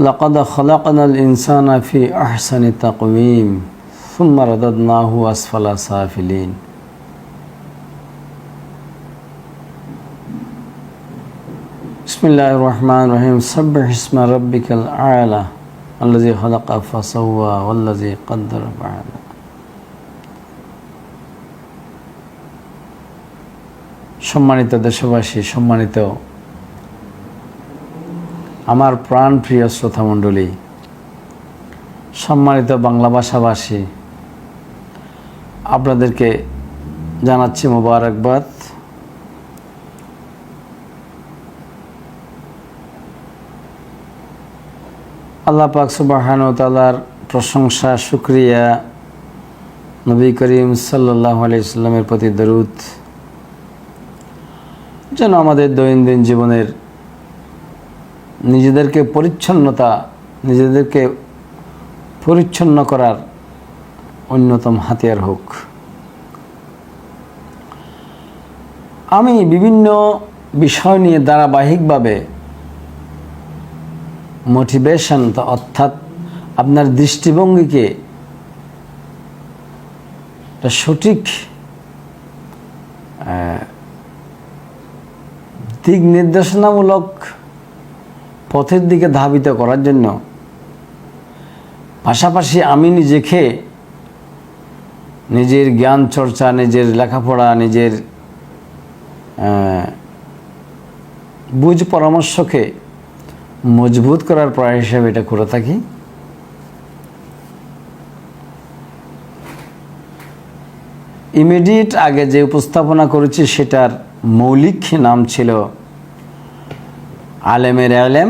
লাকাদ খালাকনাল ইনসানা ফি আহসানি তাকওয়িম সুম্মা রাদাদনাহু আসফালা সাফিলিন। বিসমিল্লাহির রহমানির রহিম। সাব্বিহ ইসমা রাব্বিকাল আ'লা আল্লাযী খালাকা ফাসাওয়া ওয়াল্লাযী কদ্দারা ফা'আদা। সম্মানিত দেশবাসী, সম্মানিত আমার প্রাণপ্রিয় শ্রোতামণ্ডলী, সম্মানিত বাংলা ভাষাভাষী, আপনাদেরকে জানাচ্ছি মোবারকবাদ। আল্লাহ পাক সুবহানাহু ওয়া তাআলার প্রশংসা, শুকরিয়া, নবী করিম সাল্লাল্লাহু আলাইহি ওয়াসাল্লামের প্রতি দরুদ যেন আমাদের দৈনন্দিন জীবনের নিজেদেরকে পরিচ্ছন্ন করার অন্যতম হাতিয়ার হোক। আমি বিভিন্ন বিষয় নিয়ে ধারাবাহিকভাবে মোটিভেশন, অর্থাৎ আপনার দৃষ্টিভঙ্গিকে সঠিক দিক নির্দেশনামূলক পথের দিকে ধাবিত করার জন্য পাশাপাশি আমি নিজেকে নিজের জ্ঞান চর্চা, নিজের লেখাপড়া, নিজের বুঝ পরামর্শকে মজবুত করার প্রয়াস হিসেবে এটা করে থাকি। ইমিডিয়েট আগে যে উপস্থাপনা করেছি সেটার মৌলিক নাম ছিল আলেমের আলেম,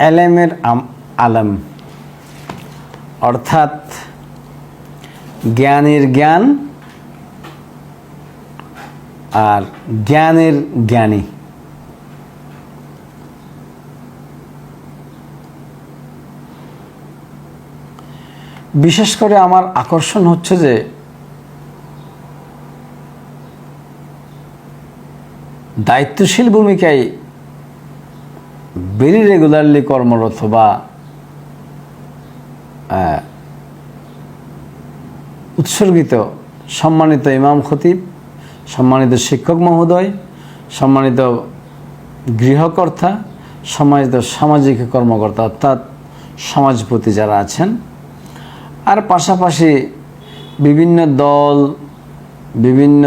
আলেমের আলম, অর্থাৎ জ্ঞানের জ্ঞান আর জ্ঞানের জ্ঞানী। বিশেষ করে আমার আকর্ষণ হচ্ছে যে দায়িত্বশীল ভূমিকায় ভেরি রেগুলারলি কর্মরত বা উৎসর্গিত সম্মানিত ইমাম খতিব, সম্মানিত শিক্ষক মহোদয়, সম্মানিত গৃহকর্তা, সম্মানিত সামাজিক কর্মকর্তা অর্থাৎ সমাজপতি যারা আছেন, আর পাশাপাশি বিভিন্ন দল, বিভিন্ন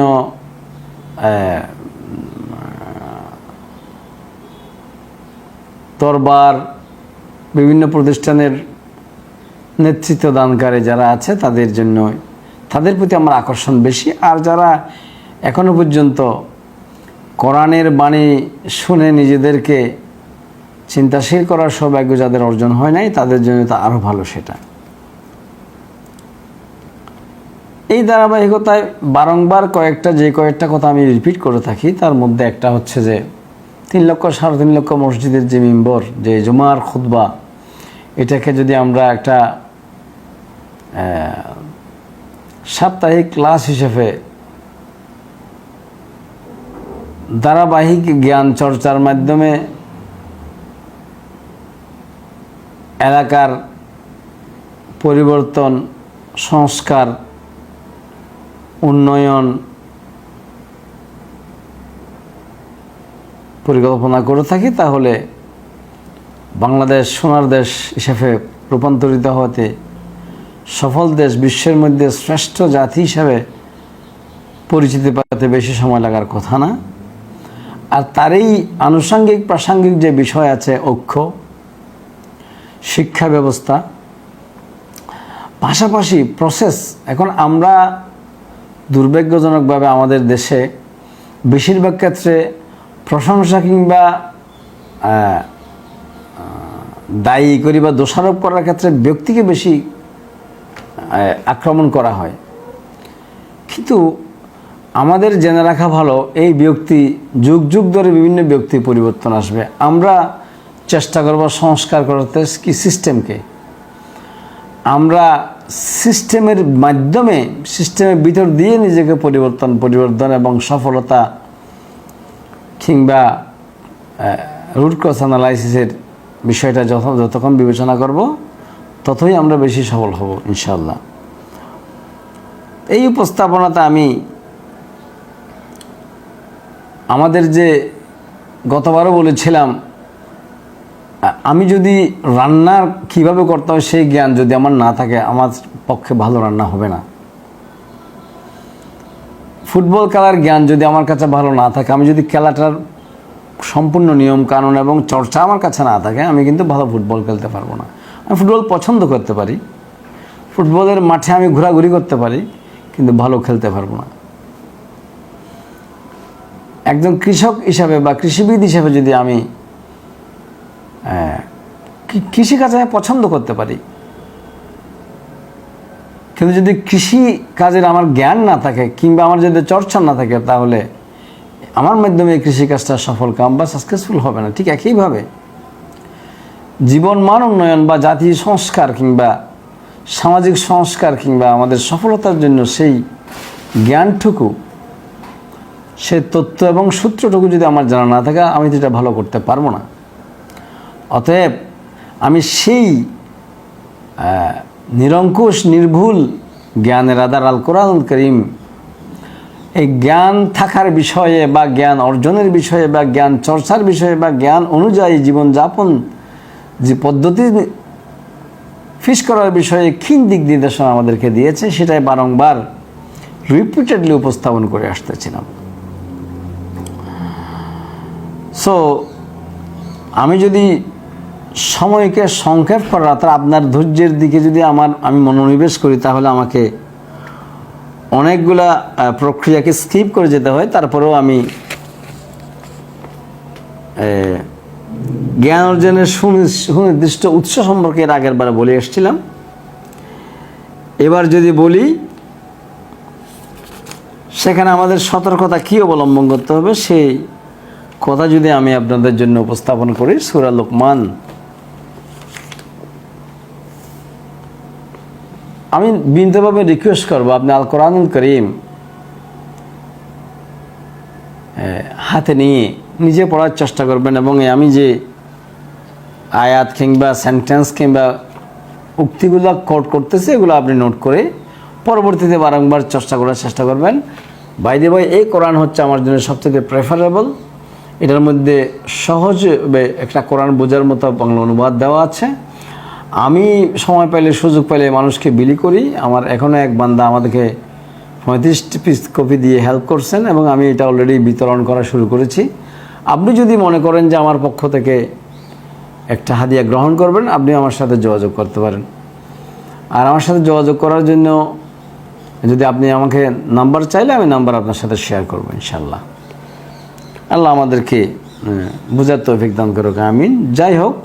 দরবার, বিভিন্ন প্রতিষ্ঠানের নেতৃত্ব দানকারী যারা আছে তাদের প্রতি আমার আকর্ষণ বেশি। আর যারা এখনো পর্যন্ত কোরআনের বাণী শুনে নিজেদেরকে চিন্তাশীল করার সৌভাগ্য যাদের অর্জন হয় নাই, তাদের জন্য তো আরও ভালো। সেটা এই ধারাবাহিকতায় বারংবার কয়েকটা কথা আমি রিপিট করে থাকি। তার মধ্যে একটা হচ্ছে যে 3 লক্ষ 3.5 লক্ষ মসজিদের যে মিম্বর, যে জুমার খুতবা, এটাকে যদি আমরা একটা সাপ্তাহিক ক্লাস হিসেবে ধারাবাহিক জ্ঞান চর্চার মাধ্যমে এলাকার পরিবর্তন, সংস্কার, উন্নয়ন পরিকল্পনা করে থাকি, তাহলে বাংলাদেশ সোনার দেশ হিসেবে রূপান্তরিত হতে, সফল দেশ, বিশ্বের মধ্যে শ্রেষ্ঠ জাতি হিসাবে পরিচিতি পাতে বেশি সময় লাগার কথা না। আর তারই আনুষঙ্গিক প্রাসঙ্গিক যে বিষয় আছে, ঐক্য, শিক্ষা ব্যবস্থা, পাশাপাশি প্রসেস। এখন আমরা দুর্ভাগ্যজনকভাবে আমাদের দেশে বেশিরভাগ ক্ষেত্রে প্রশংসা কিংবা দায়ী করি বা দোষারোপ করার ক্ষেত্রে ব্যক্তিকে বেশি আক্রমণ করা হয়। কিন্তু আমাদের জেনে রাখা ভালো, এই ব্যক্তি যুগ যুগ ধরে বিভিন্ন ব্যক্তি পরিবর্তন আসবে। আমরা চেষ্টা করব সংস্কার করতে কি সিস্টেমকে। আমরা সিস্টেমের মাধ্যমে, সিস্টেমের ভিতর দিয়ে নিজেকে পরিবর্তন এবং সফলতা কিংবা রুট কজ অ্যানালাইসিসের বিষয়টা যতক্ষণ বিবেচনা করব ততই আমরা বেশি সফল হব ইনশাআল্লাহ। এই উপস্থাপনাতে আমি আমাদের যে গতবারও বলেছিলাম, আমি যদি রান্নার কিভাবে করতে হয় সেই জ্ঞান যদি আমার না থাকে, আমার পক্ষে ভালো রান্না হবে না। ফুটবল খেলার জ্ঞান যদি আমার কাছে ভালো না থাকে, আমি যদি খেলাটার সম্পূর্ণ নিয়ম কানুন এবং চর্চা আমার কাছে না থাকে, আমি কিন্তু ভালো ফুটবল খেলতে পারবো না। আমি ফুটবল পছন্দ করতে পারি, ফুটবলের মাঠে আমি ঘোরাঘুরি করতে পারি, কিন্তু ভালো খেলতে পারবো না। একজন কৃষক হিসাবে বা কৃষিবিদ হিসাবে যদি আমি কৃষিকাজে পছন্দ করতে পারি, কিন্তু যদি কৃষি কাজের আমার জ্ঞান না থাকে কিংবা আমার যদি চর্চা না থাকে, তাহলে আমার মাধ্যমে এই কৃষিকাজটা সফল কাম বা সাকসেসফুল হবে না। ঠিক একইভাবে জীবন মান উন্নয়ন বা জাতীয় সংস্কার কিংবা সামাজিক সংস্কার কিংবা আমাদের সফলতার জন্য সেই জ্ঞানটুকু, সে তথ্য এবং সূত্রটুকু যদি আমার জানা না থাকে, আমি যেটা ভালো করতে পারবো না। অতএব আমি সেই নিরঙ্কুশ নির্ভুল জ্ঞানের আধার আল কোরআনুল কারীম, এই জ্ঞান থাকার বিষয়ে বা জ্ঞান অর্জনের বিষয়ে বা জ্ঞান চর্চার বিষয়ে বা জ্ঞান অনুযায়ী জীবনযাপন যে পদ্ধতি ফিস করার বিষয়ে ক্ষীণ দিক নির্দেশনা আমাদেরকে দিয়েছে, সেটাই বারংবার রিপিটেডলি উপস্থাপন করে আসতেছিলাম। সো আমি যদি সময়কে সংক্ষেপ করা অর্থাৎ আপনার ধৈর্যের দিকে যদি আমি মনোনিবেশ করি, তাহলে আমাকে অনেকগুলা প্রক্রিয়াকে স্কিপ করে যেতে হয়। তারপরেও আমি জ্ঞান অর্জনের সুনির্দিষ্ট উৎস সম্পর্কে এর আগের বার বলে এসেছিলাম। এবার যদি বলি, সেখানে আমাদের সতর্কতা কী অবলম্বন করতে হবে সেই কথা যদি আমি আপনাদের জন্য উপস্থাপন করি। সূরা লোকমান, আমি বিনীতভাবে রিকোয়েস্ট করবো, আপনি আল কোরআনুল কারীম হাতে নিয়ে নিজে পড়ার চেষ্টা করবেন এবং আমি যে আয়াত কিংবা সেন্টেন্স কিংবা উক্তিগুলো কোট করতেছি, এগুলো আপনি নোট করে পরবর্তীতে বারংবার চর্চা করার চেষ্টা করবেন। বাই দ্য ওয়ে, এই কোরআন হচ্ছে আমার জন্য সবথেকে প্রেফারেবল। এটার মধ্যে সহজ একটা কোরআন বোঝার মতো বাংলা অনুবাদ দেওয়া আছে। আমি সময় পেলে সুযোগ পেলে মানুষকে বিলি করি। আমার এখনও এক বান্দা আমাদেরকে 35 পিস কপি দিয়ে হেল্প করছেন এবং আমি এটা অলরেডি বিতরণ করা শুরু করেছি। আপনি যদি মনে করেন যে আমার পক্ষ থেকে একটা হাদিয়া গ্রহণ করবেন, আপনি আমার সাথে যোগাযোগ করতে পারেন। আর আমার সাথে যোগাযোগ করার জন্য যদি আপনি আমাকে নাম্বার চাইলে, আমি নাম্বার আপনার সাথে শেয়ার করব ইনশাল্লাহ। আল্লাহ আমাদেরকে বুঝার তৌফিক দান করুক, আমিন। যাই হোক,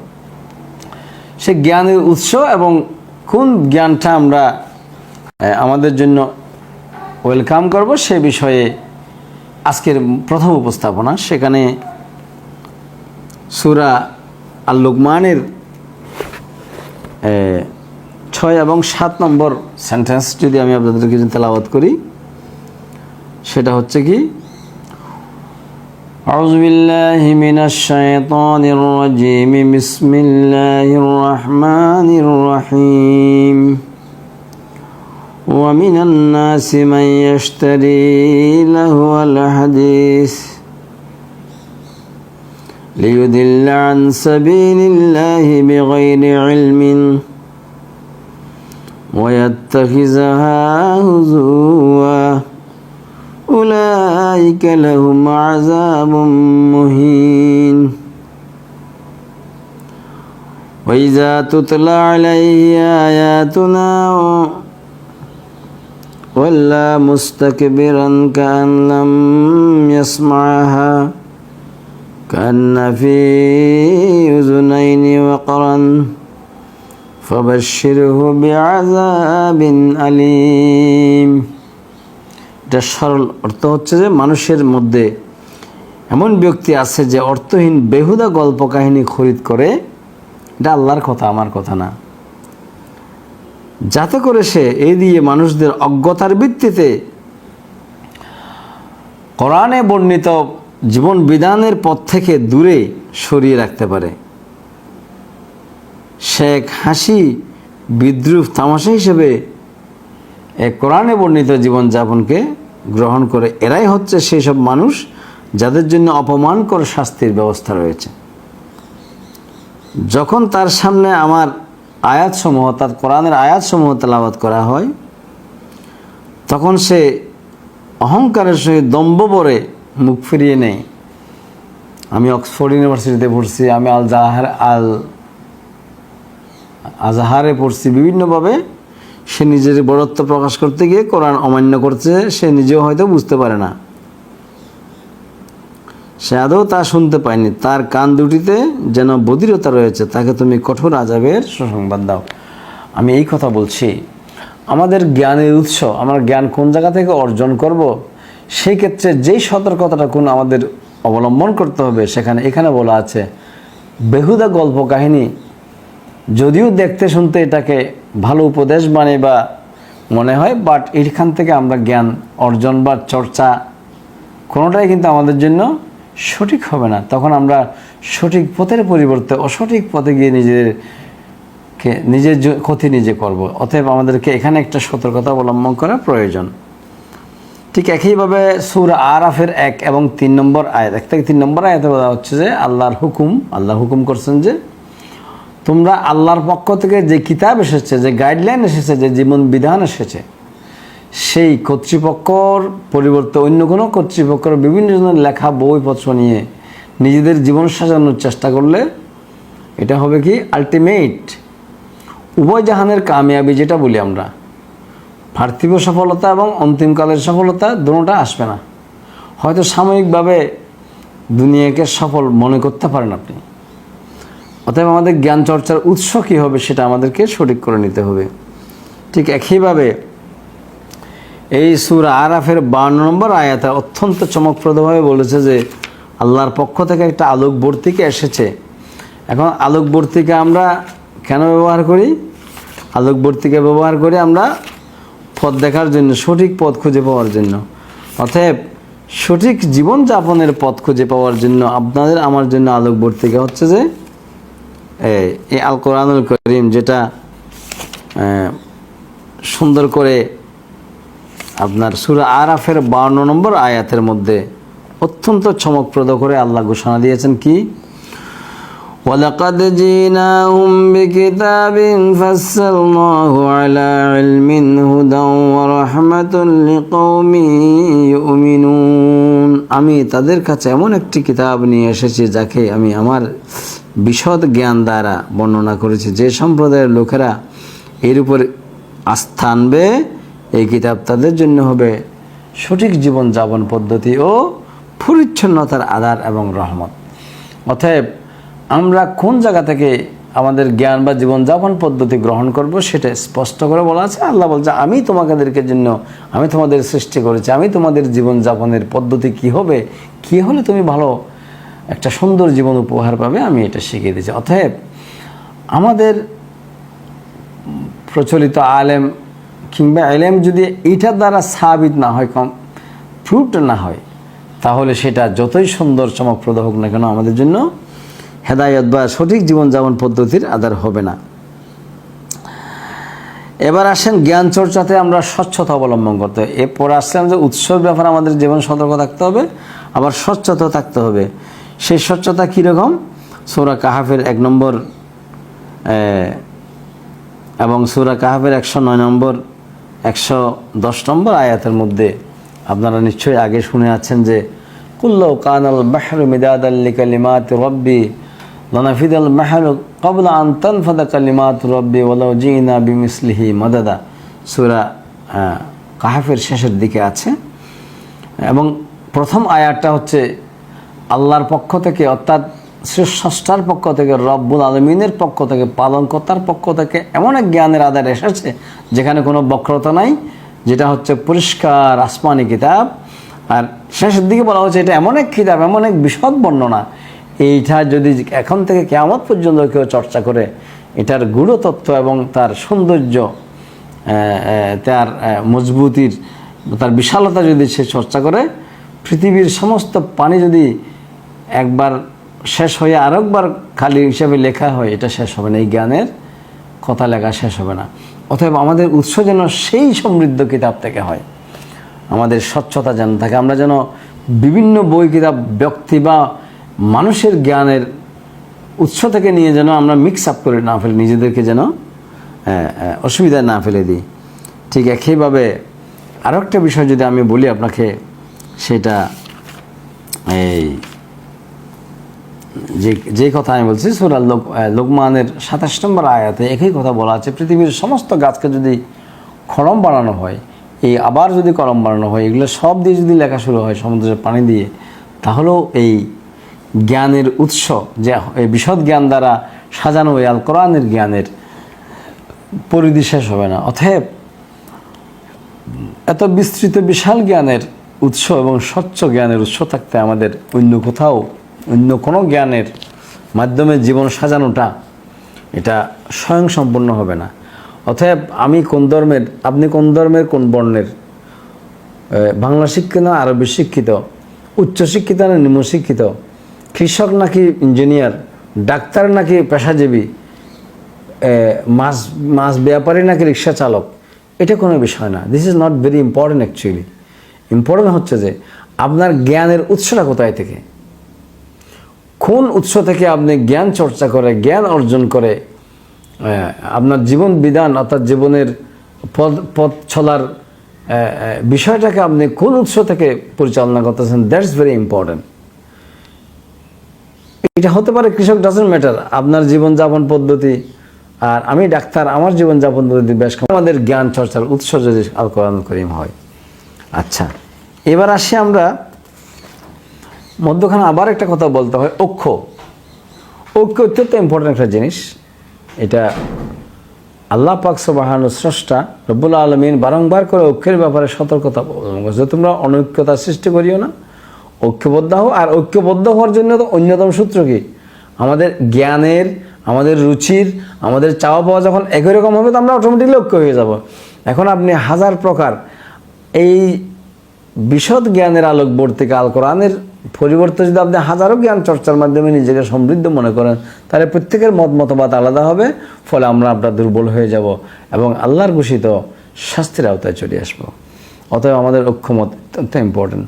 সে জ্ঞানের উৎস এবং কোন জ্ঞানটা আমরা আমাদের জন্য ওয়েলকাম করব সে বিষয়ে আজকের প্রথম উপস্থাপনা। সেখানে সূরা আল লুকমানের 6 এবং 7 নম্বর সেন্টেন্স যদি আমি আপনাদের কিছু তেলাওয়াত করি, সেটা হচ্ছে কি, আউযু বিল্লাহি মিনাশ শাইতানির রাজীম, বিসমিল্লাহির রহমানির রহিম। ওয়া মিনান নাসি মান ইয়াশতারি লাহওয়াল হাদিস লিয়ুদিল্লা আন সাবিলিল্লাহি বিগাইরি ইলমিন ওয়া ইয়াত্তাখিযাহা হুজুওয়া উলাইকা লাহুম আযাবুম মুহিন। ওয়া ইযা তুতলা আলাইহি আয়াতুনা ওয়াল্লা মুস্তাকবিরান কাআন লাম ইয়াসমা'হা কান্না ফি উযুনাইনি ওয়াকরান ফাবাশশিরহু বিআযাবিন আলীম। এটা সরল অর্থ হচ্ছে যে মানুষের মধ্যে এমন ব্যক্তি আছে যে অর্থহীন বেহুদা গল্প কাহিনী খরিদ করে। এটা আল্লাহর কথা, আমার কথা না। যাতে করে সে এই দিয়ে মানুষদের অজ্ঞতার ভিত্তিতে কোরআনে বর্ণিত জীবন বিধানের পথ থেকে দূরে সরিয়ে রাখতে পারে। শেখ হাসি বিদ্রুপ তামাশা হিসেবে কোরআনে বর্ণিত জীবনযাপনকে গ্রহণ করে। এরাই হচ্ছে সেই সব মানুষ যাদের জন্য অপমানকর শাস্তির ব্যবস্থা রয়েছে। যখন তার সামনে আমার আয়াতসমূহ, তার কোরআনের আয়াতসমূহ তেলাওয়াত করা হয়, তখন সে অহংকারের সহিত দম্ভ ভরে মুখ ফিরিয়ে নেয়। আমি অক্সফোর্ড ইউনিভার্সিটিতে পড়ছি, আমি আজহারে পড়ছি, বিভিন্নভাবে সে নিজের বড়ত্ব প্রকাশ করতে গিয়ে কোরআন অমান্য করছে, সে নিজেও হয়তো বুঝতে পারে না, সে আদৌ তা শুনতে পায়নি। তার কান দুটিতে যেন বধিরতা রয়েছে, তাকে তুমি কঠোর আযাবের সুসংবাদ দাও। আমি এই কথা বলছি, আমাদের জ্ঞানের উৎস, আমরা জ্ঞান কোন জায়গা থেকে অর্জন করব, সেই ক্ষেত্রে যেই সতর্কতাটা কোন আমাদের অবলম্বন করতে হবে, এখানে বলা আছে বেহুদা গল্প কাহিনী যদিও দেখতে শুনতে এটাকে ভালো উপদেশ মানে বা মনে হয়, বাট এখান থেকে আমরা জ্ঞান অর্জন বা চর্চা কোনোটাই কিন্তু আমাদের জন্য সঠিক হবে না। তখন আমরা সঠিক পথের পরিবর্তে অসঠিক পথে গিয়ে নিজের ক্ষতি নিজে করব। অতএব আমাদেরকে এখানে একটা সতর্কতা অবলম্বন করা প্রয়োজন। ঠিক একইভাবে সূরা আরাফের 1 এবং 3 নম্বর আয়াত, 1 থেকে 3 নম্বর আয়াতে বলা হচ্ছে যে আল্লাহ হুকুম করছেন যে তোমরা আল্লাহর পক্ষ থেকে যে কিতাব এসেছে, যে গাইডলাইন এসেছে, যে জীবন বিধান এসেছে, সেই কর্তৃপক্ষর পরিবর্তে অন্য কোনো কর্তৃপক্ষের বিভিন্ন জনের লেখা বইপত্র নিয়ে নিজেদের জীবন সাজানোর চেষ্টা করলে এটা হবে কি আলটিমেট উভয় জাহানের কামিয়াবি, যেটা বলি আমরা, পার্থিব সফলতা এবং অন্তিমকালের সফলতা দুটোটা আসবে না। হয়তো সাময়িকভাবে দুনিয়াকে সফল মনে করতে পারেন আপনি। অতএব আমাদের জ্ঞান চর্চার উৎস কী হবে সেটা আমাদেরকে সঠিক করে নিতে হবে। ঠিক একইভাবে এই সূরা আরাফের 52 নম্বর আয়াতে অত্যন্ত চমকপ্রদভাবে বলেছে যে আল্লাহর পক্ষ থেকে একটা আলোকবর্তিকা এসেছে। এখন আলোকবর্তিকা আমরা কেন ব্যবহার করি? আলোকবর্তিকা ব্যবহার করি আমরা পথ দেখার জন্য, সঠিক পথ খুঁজে পাওয়ার জন্য। অতএব সঠিক জীবনযাপনের পথ খুঁজে পাওয়ার জন্য আপনাদের আমার জন্য আলোকবর্তিকা হচ্ছে যে এই আল কোরআনুল কারীম, যেটা সুন্দর করে আপনার সূরা আরাফের 52 নম্বর আয়াতের মধ্যে অত্যন্ত চমকপ্রদ করে আল্লাহ ঘোষণা দিয়েছেন কি, ওয়ালাকাদ জিনাহুম বিকিতাবিন ফাসসালনাহু আলা ইলমিন হুদাও ওয়া রাহমাতুল লিকাওমিন ইউমিনুন। আমি তাদের কাছে এমন একটি কিতাব নিয়ে এসেছি যাকে আমি আমার বিশদ জ্ঞান দ্বারা বর্ণনা করেছি, যে সম্প্রদায়ের লোকেরা এর উপর আস্থা আনবে এই কিতাব তাদের জন্য হবে সঠিক জীবনযাপন পদ্ধতি ও পরিচ্ছন্নতার আধার এবং রহমত। অতএব আমরা কোন জায়গা থেকে আমাদের জ্ঞান বা জীবনযাপন পদ্ধতি গ্রহণ করব সেটা স্পষ্ট করে বলা আছে। আল্লাহ বলছে আমি তোমাদেরকে জন্য, আমি তোমাদের সৃষ্টি করেছি, আমি তোমাদের জীবনযাপনের পদ্ধতি কি হবে, কি হলে তুমি ভালো একটা সুন্দর জীবন উপহার পাবে, আমি এটা শিখিয়ে দিয়েছি। অতএব আমাদের প্রচলিত আলেম কিংবা এলেম যদি এইটার দ্বারা সাবিত না হয়, প্রুভড না হয়, তাহলে সেটা যতই সুন্দর চমকপ্রদ হোক না কেন আমাদের জন্য হেদায়েত বা সঠিক জীবনযাপন পদ্ধতির আধার হবে না। এবার আসেন জ্ঞান চর্চাতে আমরা স্বচ্ছতা অবলম্বন করতে হবে। এরপর আসলাম যে উৎসর ব্যাপারে আমাদের জীবন সতর্ক থাকতে হবে, আবার স্বচ্ছতা থাকতে হবে। সেই স্বচ্ছতা কীরকম? সূরা কাহাফের 1 নম্বর এবং সূরা কাহাফের 109 নম্বর 110 নম্বর আয়াতের মধ্যে আপনারা নিশ্চয়ই আগে শুনে আছেন যে কুল্লাউ কানাল বাহরু মিদাদাল লিকালিমাতি রাব্বি লানাফিদাল বাহরু ক্বাবলা আন তানফাদা কালিমাতু রাব্বি ওয়ালাউ জিনা বিমিসলিহি মাদাদা। সূরা কাহাফের শেষের দিকে আছে এবং প্রথম আয়াতটা হচ্ছে আল্লাহর পক্ষ থেকে, অর্থাৎ স্রষ্টার পক্ষ থেকে, রব্বুল আলামিনের পক্ষ থেকে, পালনকর্তার পক্ষ থেকে এমন এক জ্ঞানের আধার এসেছে যেখানে কোনো বক্রতা নাই, যেটা হচ্ছে পরিষ্কার আসমানি কিতাব। আর শেষের দিকে বলা হচ্ছে এটা এমন এক কিতাব, এমন এক বিশদ বর্ণনা, এইটা যদি এখন থেকে কিয়ামত পর্যন্ত কেউ চর্চা করে, এটার গূঢ়তত্ত্ব এবং তার সৌন্দর্য, তার মজবুতির, তার বিশালতা যদি সে চর্চা করে, পৃথিবীর সমস্ত পানি যদি একবার শেষ হয়ে আরেকবার খালি হিসাবে লেখা হয়, এটা শেষ হবে না, এই জ্ঞানের কথা লেখা শেষ হবে না। অতএব আমাদের উৎস যেন সেই সমৃদ্ধ কিতাব থেকে হয়, আমাদের স্বচ্ছতা যেন থাকে, আমরা যেন বিভিন্ন বই কিতাব ব্যক্তি বা মানুষের জ্ঞানের উৎস থেকে নিয়ে যেন আমরা মিক্স আপ করে না ফেলি, নিজেদেরকে যেন অসুবিধায় না ফেলে দিই। ঠিক একইভাবে আরও একটা বিষয় যদি আমি বলি আপনাকে, সেটা এই যে কথা আমি বলছি সূরা লোকমানের 27 নম্বর আয়াতে একই কথা বলা আছে, পৃথিবীর সমস্ত গাছকে যদি কলম বানানো হয়, এই আবার যদি কলম বানানো হয়, এগুলো সব দিয়ে যদি লেখা শুরু হয় সমুদ্রের পানি দিয়ে, তাহলেও এই জ্ঞানের উৎস যে এই বিশদ জ্ঞান দ্বারা সাজানো এই আল কোরআনের জ্ঞানের পরিধি শেষ হবে না। অতএব এত বিস্তৃত বিশাল জ্ঞানের উৎস এবং স্বচ্ছ জ্ঞানের উৎস থাকতে আমাদের অন্য কোথাও অন্য কোনো জ্ঞানের মাধ্যমে জীবন সাজানোটা এটা স্বয়ংসম্পূর্ণ হবে না। অতএব আমি কোন ধর্মের, আপনি কোন ধর্মের, কোন বর্ণের, বাংলা শিক্ষিত না আরবি শিক্ষিত, উচ্চশিক্ষিত না নিম্ন শিক্ষিত, কৃষক নাকি ইঞ্জিনিয়ার, ডাক্তার নাকি পেশাজীবী, মাছ ব্যাপারী নাকি রিক্সা চালক, এটা কোনো বিষয় না। This is not very important actually. Important হচ্ছে যে আপনার জ্ঞানের উৎসটা কোথায় থেকে, কোন উৎস থেকে আপনি জ্ঞান চর্চা করে, জ্ঞান অর্জন করে আপনার জীবন বিধান অর্থাৎ জীবনের পথ চলার বিষয়টাকে আপনি কোন উৎস থেকে পরিচালনা করতেছেন, দ্যাটস ভেরি ইম্পর্টেন্ট। এটা হতে পারে কৃষক, ডাজন্ট ম্যাটার, আপনার জীবনযাপন পদ্ধতি, আর আমি ডাক্তার, আমার জীবনযাপন পদ্ধতি বেশ আমাদের জ্ঞান চর্চার উৎস যদি আল কোরআন কারীম হয়। আচ্ছা, এবার আসি আমরা মধ্যখানে আবার একটা কথা বলতে হয়, ঐক্য অত্যন্ত ইম্পর্টেন্ট একটা জিনিস। এটা আল্লাহ পাক সুবহানাহু স্রষ্টা রব্বুল আলামিন বারংবার করে ঐক্যের ব্যাপারে সতর্কতা বলছে, তোমরা অনৈক্যতা সৃষ্টি করিও না, ঐক্যবদ্ধ হও। আর ঐক্যবদ্ধ হওয়ার জন্য তো অন্যতম সূত্র কি, আমাদের জ্ঞানের, আমাদের রুচির, আমাদের চাওয়া পাওয়া যখন একই রকম হবে তো আমরা অটোমেটিকলি ঐক্য হয়ে যাব। এখন আপনি হাজার প্রকার এই বিশদ জ্ঞানের আলোকবর্তিকা আল কোরআনের পরিবর্তে যদি আপনি হাজারো জ্ঞান চর্চার মাধ্যমে নিজেকে সমৃদ্ধ মনে করেন, তাহলে প্রত্যেকের মতবাদ আলাদা হবে, ফলে আমরা দুর্বল হয়ে যাব এবং আল্লাহর ঘোষিত শাস্তির আওতায় চলে আসবো। অতএব আমাদের ঐক্যমত অত্যন্ত ইম্পর্টেন্ট।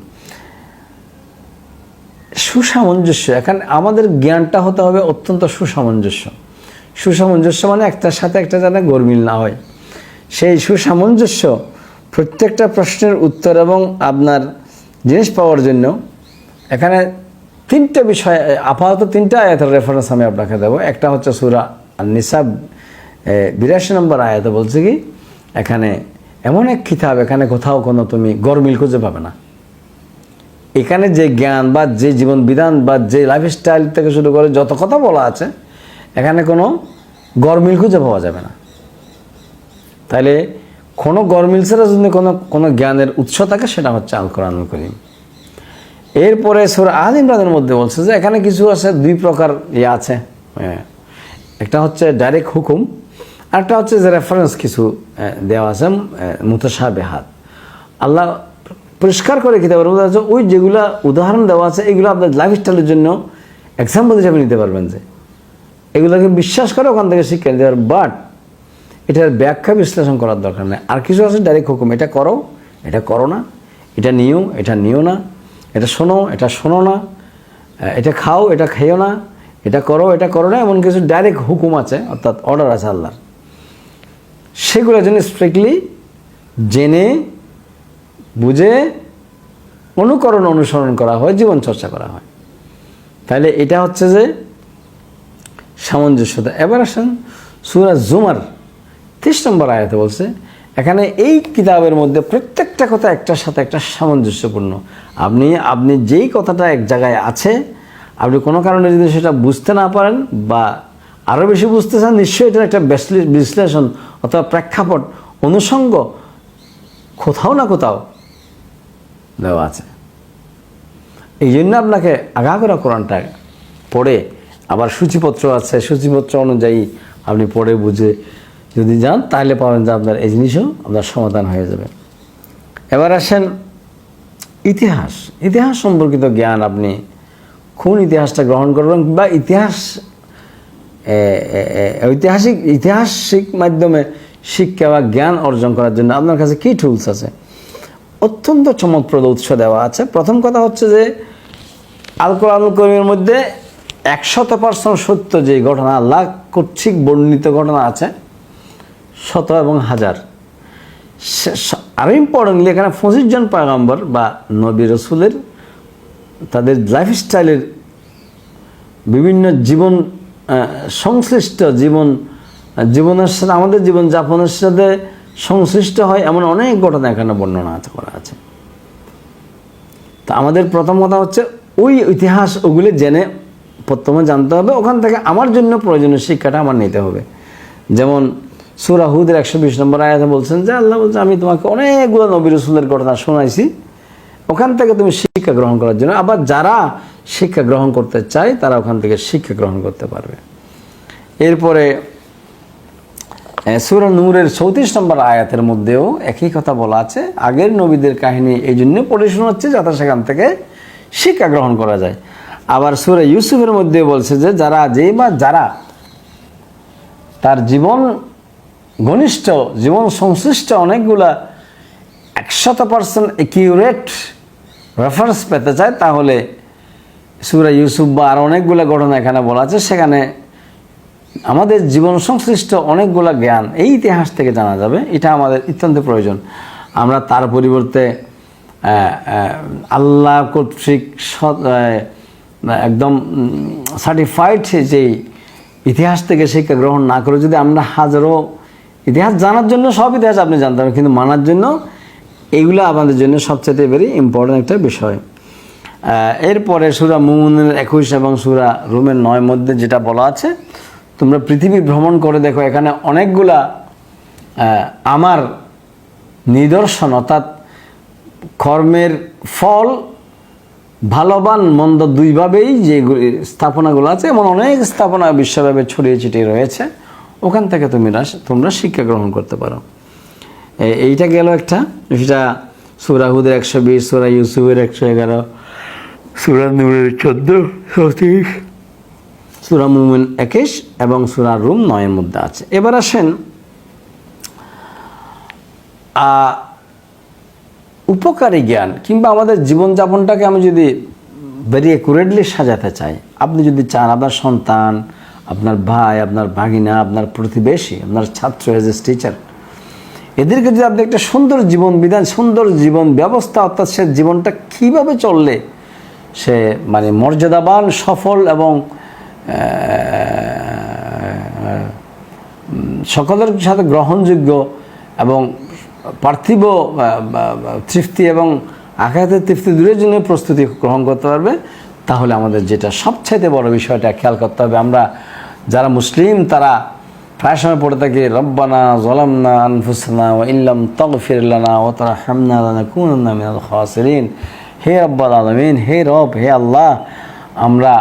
সুসামঞ্জস্য, এখানে আমাদের জ্ঞানটা হতে হবে অত্যন্ত সুসামঞ্জস্য। সুসামঞ্জস্য মানে একটার সাথে একটা যেন গরমিল না হয়, সেই সুসামঞ্জস্য প্রত্যেকটা প্রশ্নের উত্তর এবং আপনার জিনিস পাওয়ার জন্য এখানে তিনটা বিষয়, আপাতত তিনটা আয়াতের রেফারেন্স আমি আপনাকে দেবো। একটা হচ্ছে সূরা আন-নিসা 82 নম্বর আয়াতে বলছে কি, এখানে এমন এক কিতাব, এখানে কোথাও কোনো তুমি গরমিল খুঁজে পাবে না। এখানে যে জ্ঞান বা যে জীবন বিধান বা যে লাইফস্টাইল থেকে শুরু করে যত কথা বলা আছে, এখানে কোনো গরমিল খুঁজে পাওয়া যাবে না। তাইলে কোনো গরমিল ছাড়া যদি কোনো জ্ঞানের উৎস থাকে, সেটা হচ্ছে আল কোরআনুল কারীম। এরপরে সূরা আলে ইমরানের মধ্যে বলছে যে এখানে কিছু আছে, দুই প্রকার আছে, একটা হচ্ছে ডাইরেক্ট হুকুম, আর একটা হচ্ছে যে রেফারেন্স কিছু দেওয়া আছে, মুতাশাবিহাত। আল্লাহ পরিষ্কার করে কিতাবের মধ্যে আছে, ওই যেগুলা উদাহরণ দেওয়া আছে এগুলো আপনার লাইফস্টাইলের জন্য এক্সাম্পল হিসাবে নিতে পারবেন, যে এগুলোকে বিশ্বাস করে ওখান থেকে শিক্ষা নিতে পারবেন, বাট এটার ব্যাখ্যা বিশ্লেষণ করার দরকার নেই। আর কিছু আছে ডাইরেক্ট হুকুম, এটা করো, এটা করো না, এটা নিও, এটা নিও না, এটা শোনো, এটা শোনো না, এটা খাও, এটা খেও না, এটা করো, এটা করো না, এমন কিছু ডাইরেক্ট হুকুম আছে, অর্থাৎ অর্ডার আছে আল্লাহর। সেগুলো যেন স্ট্রিক্টলি জেনে বুঝে অনুসরণ করা হয়, জীবন চর্চা করা হয়, তাহলে এটা হচ্ছে যে সামঞ্জস্যতা। এবার আসেন সূরা জুমার 30 নম্বর আয়াতে বলছে, এখানে এই কিতাবের মধ্যে প্রত্যেকটা কথা একটার সাথে একটা সামঞ্জস্যপূর্ণ। আপনি যেই কথাটা এক জায়গায় আছে, আপনি কোনো কারণে যদি সেটা বুঝতে না পারেন বা আরও বেশি বুঝতে চান, নিশ্চয়ই এটার একটা বিশ্লেষণ অথবা প্রেক্ষাপট, অনুষঙ্গ কোথাও না কোথাও দেওয়া আছে। এই জন্য আপনাকে আগাগোড়া কোরআনটা পড়ে, আবার সূচিপত্র আছে, সূচিপত্র অনুযায়ী আপনি পড়ে বুঝে যদি যান, তাহলে পাবেন যে আপনার এই জিনিসও আপনার সমাধান হয়ে যাবে। এবার আসেন ইতিহাস ইতিহাস সম্পর্কিত জ্ঞান, আপনি কোন ইতিহাসটা গ্রহণ করবেন বা ঐতিহাসিক মাধ্যমে শিক্ষা বা জ্ঞান অর্জন করার জন্য আপনার কাছে কী টুলস আছে? অত্যন্ত চমকপ্রদ উৎস দেওয়া আছে। প্রথম কথা হচ্ছে যে আল কোরআনুল কারীমের মধ্যে 100% সত্য যে ঘটনা, আল্লাহ কর্তৃক বর্ণিত ঘটনা আছে 100 এবং 1000। আরও ইম্পর্টেন্টলি এখানে 25 জন পয়গম্বর বা নবী রসুলের তাদের লাইফস্টাইলের বিভিন্ন জীবন সংশ্লিষ্ট জীবনের সাথে, আমাদের জীবনযাপনের সাথে সংশ্লিষ্ট হয় এমন অনেক ঘটনা এখানে বর্ণনা করা আছে। তা আমাদের প্রথম কথা হচ্ছে ওই ইতিহাস ওগুলি জেনে প্রথমে জানতে হবে, ওখান থেকে আমার জন্য প্রয়োজনীয় শিক্ষাটা আমার নিতে হবে। যেমন সূরা হুদের 120 নম্বর আয়াতে বলছেন যে আল্লাহ বলছে আমি তোমাকে অনেকগুলো নবী রাসূলের ঘটনা শোনাইছি, ওখান থেকে তুমি শিক্ষা গ্রহণ করার জন্য। আবার যারা শিক্ষা গ্রহণ করতে চায় তারা ওখান থেকে শিক্ষা গ্রহণ করতে পারবে। এরপরে সূরা নূরের 34 নম্বর আয়াতের মধ্যেও একই কথা বলা আছে, আগের নবীদের কাহিনী এই জন্য পড়ে শোনাচ্ছে যাতে সেখান থেকে শিক্ষা গ্রহণ করা যায়। আবার সূরা ইউসুফের মধ্যে বলছে যে যারা তার জীবন ঘনিষ্ঠ জীবন সংশ্লিষ্ট অনেকগুলা 100% অ্যাকিউরেট রেফারেন্স পেতে চায়, তাহলে সূরা ইউসুফ বা আর অনেকগুলো ঘটনা এখানে বলা আছে, সেখানে আমাদের জীবন সংশ্লিষ্ট অনেকগুলো জ্ঞান এই ইতিহাস থেকে জানা যাবে। এটা আমাদের অত্যন্ত প্রয়োজন। আমরা তার পরিবর্তে আল্লাহ কর্তৃক একদম সার্টিফাইড যেই ইতিহাস থেকে শিক্ষা গ্রহণ না করে যদি আমরা হাজারো ইতিহাস জানার জন্য সব ইতিহাস আপনি জানতে পারেন, কিন্তু মানার জন্য এইগুলো আমাদের জন্য সবচেয়ে ভেরি ইম্পর্টেন্ট একটা বিষয়। এরপরে সূরা মুমিনুনের 21 এবং সূরা রুমের 9 মধ্যে যেটা বলা আছে, তোমরা পৃথিবী ভ্রমণ করে দেখো, এখানে অনেকগুলা আমার নিদর্শন, অর্থাৎ কর্মের ফল ভালোবান মন্দ দুইভাবেই যে স্থাপনাগুলো আছে, এমন অনেক স্থাপনা বিশ্বব্যাপী ছড়িয়ে ছিটিয়ে রয়েছে, ওখান থেকে তোমরা শিক্ষা গ্রহণ করতে পারো। এইটা গেল একটা, সেটা সূরা হুদের 120, সূরা ইউসুফের 111, সূরা নূরের 14, 34, সূরা মুমিন 21 এবং সূরা রুম 9 মধ্যে আছে। এবার আসেন উপকারী জ্ঞান কিংবা আমাদের জীবনযাপনটাকে আমি যদি ভেরি অ্যাকুরেটলি সাজাতে চাই, আপনি যদি চান আপনার সন্তান, আপনার ভাই, আপনার ভাগিনা, আপনার প্রতিবেশী, আপনার ছাত্র, এজ এ টিচার, এদেরকে যদি আপনি একটা সুন্দর জীবন বিধান, সুন্দর জীবন ব্যবস্থা, অর্থাৎ সে জীবনটা কীভাবে চললে সে মানে মর্যাদাবান, সফল এবং সকলের সাথে গ্রহণযোগ্য এবং পার্থিব তৃপ্তি এবং আখিরাতের তৃপ্তি দূরের জন্য প্রস্তুতি গ্রহণ করতে পারবে, তাহলে আমাদের যেটা সবচাইতে বড় বিষয়টা খেয়াল করতে হবে, আমরা যারা মুসলিম তারা প্রায় সময় পড়ে থাকি রব্বানা যালামনা আনফুসানা ওয়া ইল্লাম তাগফির লানা ওয়া তারহামনা লানাকুনান্না মিনাল খাসিরিন। হে রব্বুল আলামিন, হে রব, হে আল্লাহ, আমরা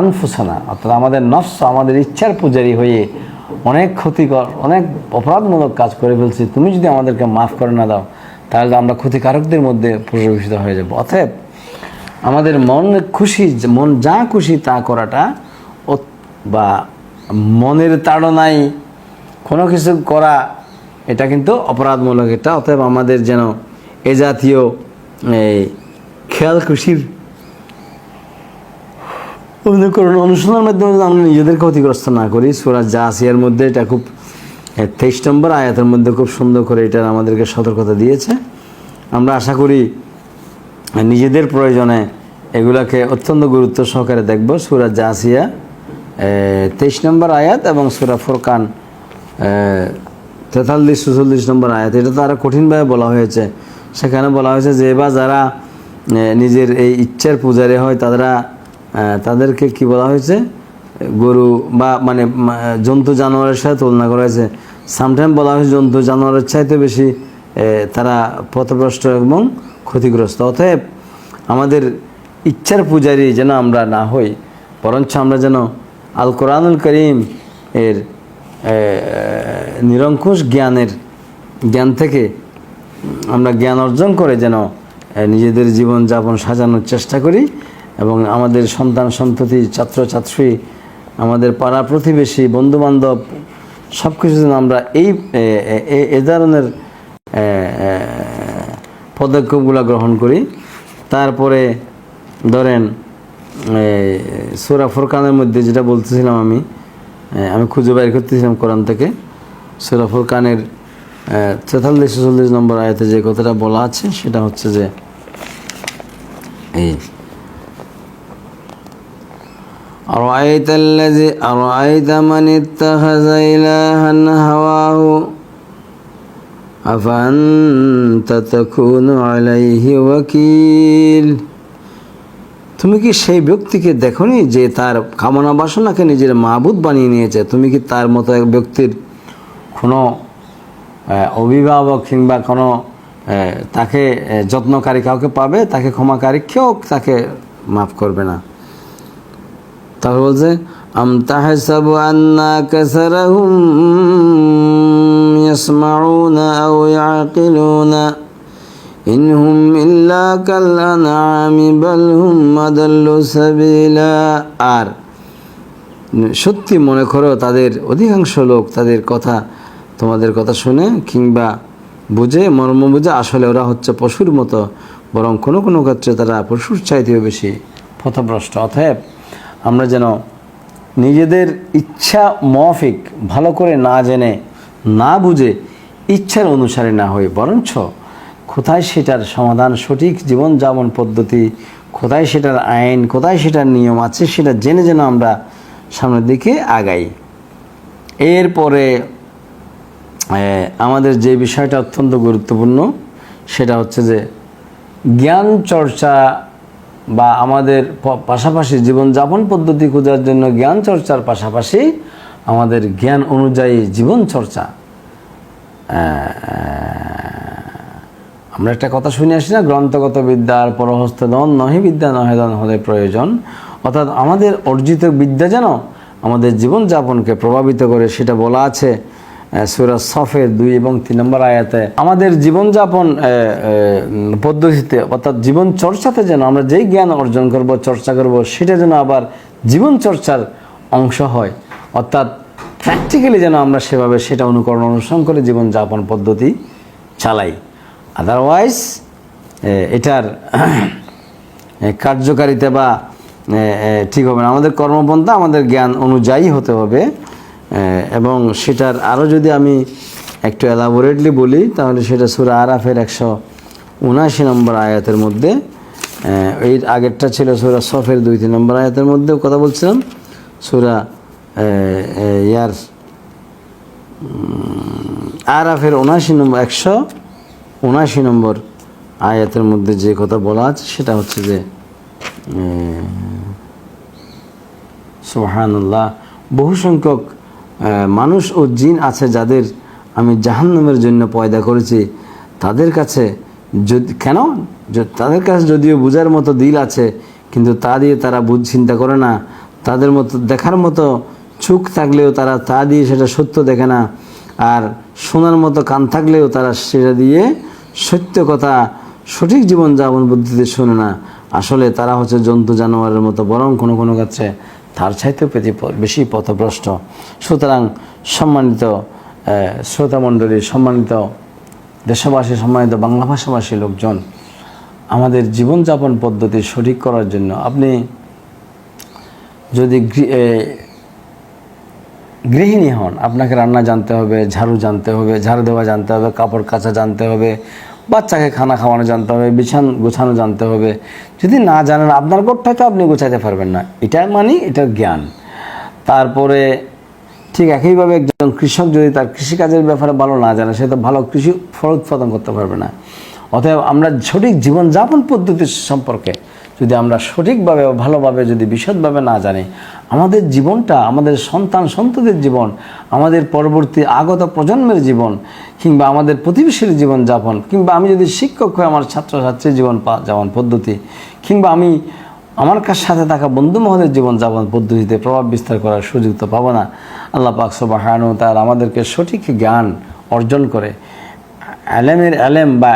আনফুসানা অর্থাৎ আমাদের নফস, আমাদের ইচ্ছার পূজারী হয়ে অনেক ক্ষতিকর, অনেক অপরাধমূলক কাজ করে ফেলছি, তুমি যদি আমাদেরকে মাফ করে না দাও তাহলে আমরা ক্ষতিকারকদের মধ্যে পরিবেশিত হয়ে যাব। অতএব আমাদের মন যা খুশি তা করাটা বা মনের তাড়নায় কোনো কিছু করা, এটা কিন্তু অপরাধমূলক এটা। অতএব আমাদের যেন এ জাতীয় খেয়াল খুশির অনুশীলনের মাধ্যমে আমরা নিজেদের ক্ষতিগ্রস্ত না করি। সূরা জাসিয়ার মধ্যে এটা খুব 23 নম্বর আয়াতের মধ্যে খুব সুন্দর করে এটা আমাদেরকে সতর্কতা দিয়েছে। আমরা আশা করি নিজেদের প্রয়োজনে এগুলাকে অত্যন্ত গুরুত্ব সহকারে দেখব। সূরা জাসিয়া 23 নম্বর আয়াত এবং সূরা ফুরকান 43-44 নম্বর আয়াত, এটা তো আরও কঠিনভাবে বলা হয়েছে। সেখানে বলা হয়েছে যে বা যারা নিজের এই ইচ্ছার পূজারী হয় তাদেরকে কি বলা হয়েছে, গরু বা মানে জন্তু জানোয়ারের সাথে তুলনা করা হয়েছে। সামটাইম বলা হয়েছে জন্তু জানোয়ারের চাইতে বেশি তারা পথভ্রষ্ট এবং ক্ষতিগ্রস্ত। অতএব আমাদের ইচ্ছার পূজারী যেন আমরা না হই, বরঞ্চ আমরা যেন আল কোরআনুল কারীম এর নিরঙ্কুশ জ্ঞান থেকে আমরা জ্ঞান অর্জন করে যেন নিজেদের জীবন যাপন সাজানোর চেষ্টা করি এবং আমাদের সন্তান সন্ততি ছাত্রছাত্রী আমাদের পাড়া প্রতিবেশী বন্ধুবান্ধব সব কিছু যেন আমরা এই ধরনের পদক্ষেপগুলো গ্রহণ করি। তারপরে ধরেন সূরা ফুরকানের মধ্যে যেটা বলতেছিলাম আমি খুঁজে বের করতেছিলাম কোরআন থেকে, সূরা ফুরকানের 43-44 নম্বর আয়াতে যে কথাটা বলা আছে সেটা হচ্ছে যে এই আরাআইতা মান ইত্তাখাযা ইলাহান হাওয়াহু আফাআনতা তাকুনু আলাইহি ওয়াকিল। তুমি কি সেই ব্যক্তিকে দেখোনি যে তার কামনা বাসনাকে নিজের মাবুদ বানিয়ে নিয়েছে? তুমি কি তার মতো এক ব্যক্তির কোনো অভিভাবক কিংবা কোনো তাকে যত্নকারী কাউকে পাবে? তাকে ক্ষমাকারী কেউ তাকে মাফ করবে না। তারপর বলছে আম তাহসাবু আন্না কাসারাহুম ইয়াসমাউনা আও ইয়াকিলুনা ইনহুম ইল্লা কাল আনআমি বাল হুম আদাল্লু সাবিলা। আর সত্যি মনে করো তাদের অধিকাংশ লোক তাদের কথা, তোমাদের কথা শুনে কিংবা বুঝে মর্ম বুঝে আসলে ওরা হচ্ছে পশুর মতো, বরং কোনো কোনো ক্ষেত্রে তারা পশুর চাইতেও বেশি পথভ্রষ্ট। অতএব আমরা যেন নিজেদের ইচ্ছা মাফিক ভালো করে না জেনে না বুঝে ইচ্ছার অনুসারে না হয়ে বরঞ্চ কোথায় সেটার সমাধান, সঠিক জীবনযাপন পদ্ধতি, কোথায় সেটার আইন, কোথায় সেটার নিয়ম আছে সেটা জেনে যেন আমরা সামনের দিকে আগাই। এরপরে আমাদের যে বিষয়টা অত্যন্ত গুরুত্বপূর্ণ সেটা হচ্ছে যে জ্ঞান চর্চা বা আমাদের পাশাপাশি জীবনযাপন পদ্ধতি খোঁজার জন্য জ্ঞান চর্চার পাশাপাশি আমাদের জ্ঞান অনুযায়ী জীবন চর্চা। আমরা একটা কথা শুনে আসি না, গ্রন্থগত বিদ্যার পরহস্ত দন নহে বিদ্যা নহে দন হলে প্রয়োজন। অর্থাৎ আমাদের অর্জিত বিদ্যা যেন আমাদের জীবনযাপনকে প্রভাবিত করে, সেটা বলা আছে সূরা সফের 2 এবং 3 নম্বর আয়াতে। আমাদের জীবনযাপন পদ্ধতিতে অর্থাৎ জীবন চর্চাতে যেন আমরা যেই জ্ঞান অর্জন করব, চর্চা করব, সেটা যেন আবার জীবন চর্চার অংশ হয়। অর্থাৎ প্র্যাকটিক্যালি যেন আমরা সেভাবে সেটা অনুসরণ করে জীবনযাপন পদ্ধতি চালাই। আদারওয়াইজ এটার কার্যকারিতা বা ঠিক হবে না। আমাদের কর্মপন্থা আমাদের জ্ঞান অনুযায়ী হতে হবে। এবং সেটার আরও যদি আমি একটু এলাবোরেটলি বলি তাহলে সেটা সূরা আরাফের 179 নম্বর আয়াতের মধ্যে, এর আগেরটা ছিল সূরা সফের 2-3 নম্বর আয়াতের মধ্যে কথা বলছিলাম। সূরা আরাফের 179 নম্বর আয়াতের মধ্যে যে কথা বলা আছে সেটা হচ্ছে যে সুবহানাল্লাহ, বহু সংখ্যক মানুষ ও জিন আছে যাদের আমি জাহান্নামের জন্য পয়দা করেছি। তাদের কাছে তাদের কাছে যদিও বুঝার মতো দিল আছে, কিন্তু তা দিয়ে তারা চিন্তা করে না। তাদের মতো দেখার মতো চোখ থাকলেও তারা তা দিয়ে সেটা সত্য দেখে না, আর শোনার মতো কান থাকলেও তারা সেটা দিয়ে সত্য কথা সঠিক জীবনযাপন পদ্ধতিতে শোনে না। আসলে তারা হচ্ছে জন্তু জানোয়ারের মতো, বরং কোনো কোনো ক্ষেত্রে তার চাইতেও বেশি পথভ্রষ্ট। সুতরাং সম্মানিত শ্রোতামণ্ডলী, সম্মানিত দেশবাসী, সম্মানিত বাংলা ভাষাভাষী লোকজন, আমাদের জীবনযাপন পদ্ধতি সঠিক করার জন্য আপনি যদি গৃহিণী হন, আপনাকে রান্না জানতে হবে, ঝাড়ু জানতে হবে, ঝাড়ু দেওয়া জানতে হবে, কাপড় কাচা জানতে হবে, বাচ্চাকে খানা খাওয়ানো জানতে হবে, বিছানা গোছানো জানতে হবে। যদি না জানেন আপনার ঘরটাকে তো আপনি গোছাতে পারবেন না, এটা এটার জ্ঞান। তারপরে ঠিক একইভাবে একজন কৃষক যদি তার কৃষিকাজের ব্যাপারে ভালো না জানে, সে তো ভালো কৃষি ফল উৎপাদন করতে পারবে না। অতএব আমরা সঠিক জীবনযাপন পদ্ধতি সম্পর্কে যদি আমরা সঠিকভাবে ভালোভাবে যদি বিশদভাবে না জানি, আমাদের জীবনটা, আমাদের সন্তান সন্ততির জীবন, আমাদের পরবর্তী আগত প্রজন্মের জীবন, কিংবা আমাদের প্রতিবেশীর জীবনযাপন, কিংবা আমি যদি শিক্ষক হয়ে আমার ছাত্রছাত্রীর জীবন পদ্ধতি, কিংবা আমি আমার সাথে থাকা বন্ধু মহলের জীবনযাপন পদ্ধতিতে প্রভাব বিস্তার করার সুযোগ তো পাবো না। আল্লাহ পাক সুবহানাহু ওয়া তাআলা আমাদেরকে সঠিক জ্ঞান অর্জন করে আলেমের আলেম বা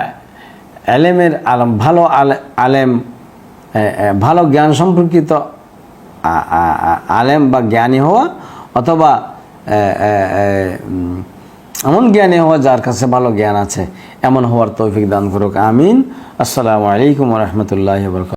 আলেমের আলম, ভালো আলেম, ভালো জ্ঞান সম্পর্কিত আলেম বা জ্ঞানী হওয়া, অথবা এমন জ্ঞানী হওয়া যার কাছে ভালো জ্ঞান আছে, এমন হওয়ার তৌফিক দান করুক, আমিন। আসসালামু আলাইকুম ওয়া রাহমাতুল্লাহি ওয়া বারাকাতুহু।